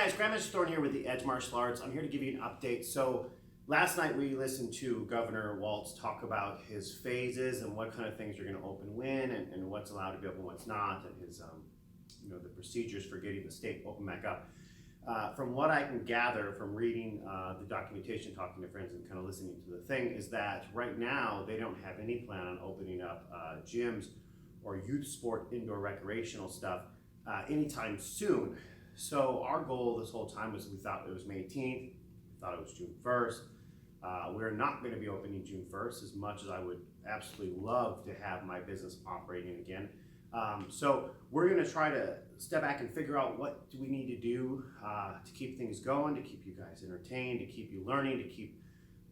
guys, Grandmaster Thorne here with the Edge Martial Arts. I'm here to give you an update. So last night we listened to Governor Walz talk about his phases and what kind of things are going to open when and what's allowed to be open, what's not, and his the procedures for getting the state open back up. From what I can gather from reading the documentation, talking to friends, and kind of listening to the thing, is that right now they don't have any plan on opening up gyms or youth sport indoor recreational stuff anytime soon. So our goal this whole time was, we thought it was May 18th, we thought it was June 1st. We're not going to be opening June 1st, as much as I would absolutely love to have my business operating again. So we're going to try to step back and figure out what do we need to do to keep things going, to keep you guys entertained, to keep you learning, to keep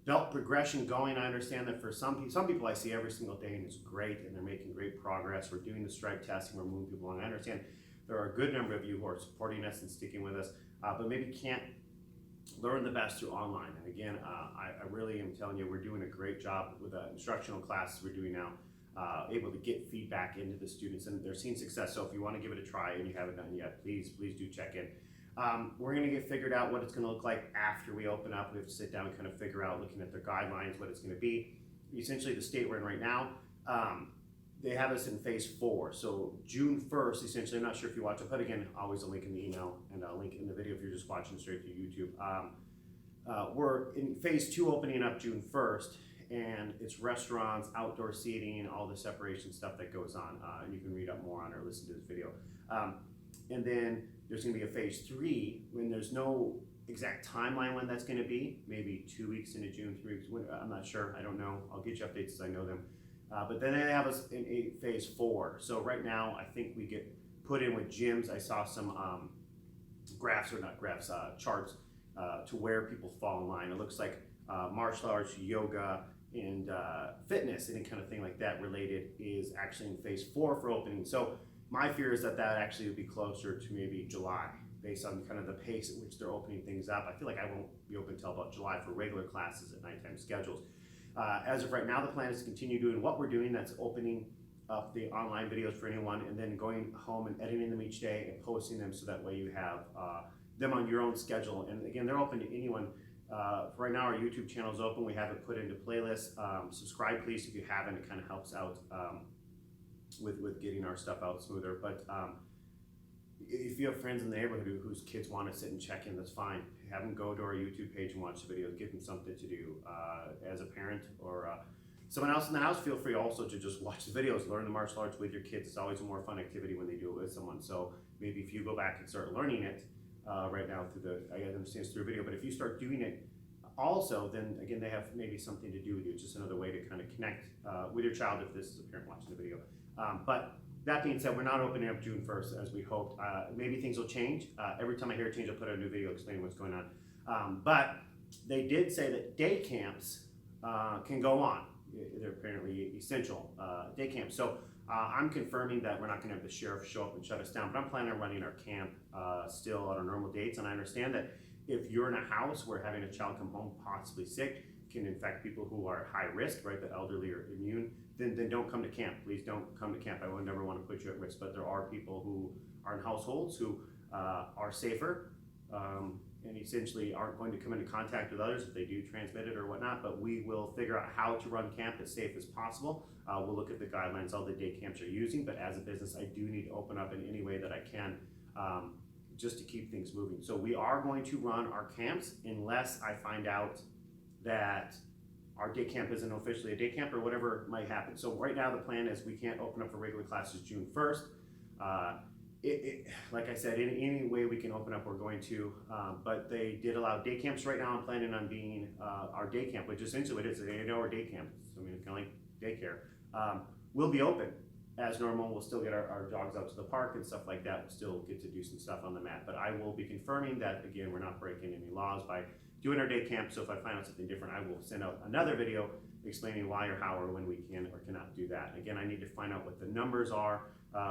belt progression going. I understand that for some people I see every single day and it's great and they're making great progress. We're doing the strike testing, we're moving people along. I understand there are a good number of you who are supporting us and sticking with us, but maybe can't learn the best through online. And again, I really am telling you, we're doing a great job with the instructional classes we're doing now, able to get feedback into the students, and they're seeing success. So if you want to give it a try and you haven't done yet, please do check in. We're going to get figured out what it's going to look like after we open up. We have to sit down and kind of figure out, looking at their guidelines, what it's going to be. Essentially, the state we're in right now, they have us in phase 4. So June 1st, essentially, I'm not sure if you watch, I'll put again always a link in the email and a link in the video if you're just watching straight through YouTube. We're in phase 2, opening up June 1st, and it's restaurants, outdoor seating, all the separation stuff that goes on. And you can read up more on it or listen to this video. And then there's going to be a phase 3 when there's no exact timeline when that's going to be, maybe 2 weeks into June, 3 weeks. I'm not sure. I don't know. I'll get you updates as I know them. But then they have us in phase 4. So right now, I think we get put in with gyms. I saw some charts to where people fall in line. It looks like martial arts, yoga, and fitness, any kind of thing like that related, is actually in phase 4 for opening. So my fear is that actually would be closer to maybe July, based on kind of the pace at which they're opening things up. I feel like I won't be open until about July for regular classes at nighttime schedules. As of right now, the plan is to continue doing what we're doing. That's opening up the online videos for anyone, and then going home and editing them each day and posting them, so that way you have them on your own schedule. And again, they're open to anyone. Right now, our YouTube channel is open. We have it put into playlists. Subscribe, please, if you haven't. It kind of helps out with getting our stuff out smoother. But if you have friends in the neighborhood whose kids want to sit and check in, that's fine. Have them go to our YouTube page and watch the videos. Give them something to do. As a parent or someone else in the house, feel free also to just watch the videos, learn the martial arts with your kids. It's always a more fun activity when they do it with someone. So maybe if you go back and start learning it right now I understand it's through a video, but if you start doing it also, then again, they have maybe something to do with you. It's just another way to kind of connect with your child if this is a parent watching the video. But that being said, we're not opening up June 1st as we hoped. Maybe things will change. Every time I hear a change, I'll put out a new video explaining what's going on. But they did say that day camps can go on. They're apparently essential day camps. So I'm confirming that we're not going to have the sheriff show up and shut us down, but I'm planning on running our camp still on our normal dates. And I understand that if you're in a house where having a child come home possibly sick can infect people who are high risk, right, the elderly or immune, then don't come to camp. Please don't come to camp. I would never want to put you at risk, but there are people who are in households who are safer and essentially aren't going to come into contact with others if they do transmit it or whatnot. But we will figure out how to run camp as safe as possible. We'll look at the guidelines all the day camps are using, but as a business, I do need to open up in any way that I can just to keep things moving. So we are going to run our camps unless I find out that our day camp isn't officially a day camp or whatever might happen. So right now the plan is we can't open up for regular classes June 1st. Like I said, any way we can open up, we're going to, but they did allow day camps. Right now I'm planning on being our day camp, which essentially what it is, an 8-hour day camp. So, I mean, it's kind of like daycare. We'll be open as normal. We'll still get our dogs out to the park and stuff like that. We'll still get to do some stuff on the mat, but I will be confirming that, again, we're not breaking any laws by doing our day camp. So if I find out something different, I will send out another video explaining why or how or when we can or cannot do that. Again, I need to find out what the numbers are.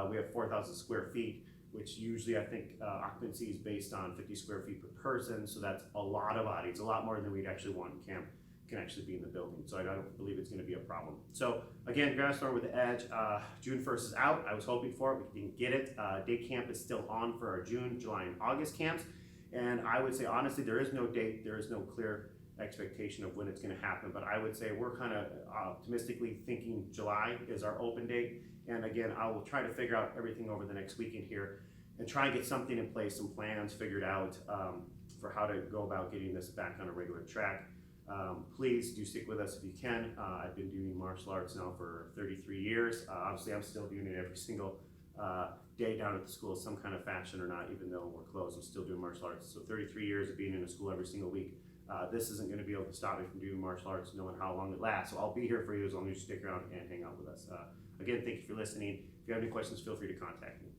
We have 4,000 square feet, which usually I think occupancy is based on 50 square feet per person. So that's a lot of bodies, a lot more than we'd actually want in camp can actually be in the building. So I don't believe it's going to be a problem. So again, Grandmaster Thorne with the Edge. June 1st is out. I was hoping for it. We didn't get it. Day camp is still on for our June, July, and August camps. And I would say, honestly, there is no date, there is no clear expectation of when it's going to happen, but I would say we're kind of optimistically thinking July is our open date. And again, I will try to figure out everything over the next weekend here and try and get something in place, some plans figured out for how to go about getting this back on a regular track. Please do stick with us if you can. I've been doing martial arts now for 33 years. Obviously, I'm still doing it every single day down at the school, some kind of fashion or not, even though we're closed, I'm still doing martial arts. So 33 years of being in a school every single week. This isn't going to be able to stop me from doing martial arts, knowing how long it lasts. So I'll be here for you as long as you stick around and hang out with us. Again, thank you for listening. If you have any questions, feel free to contact me.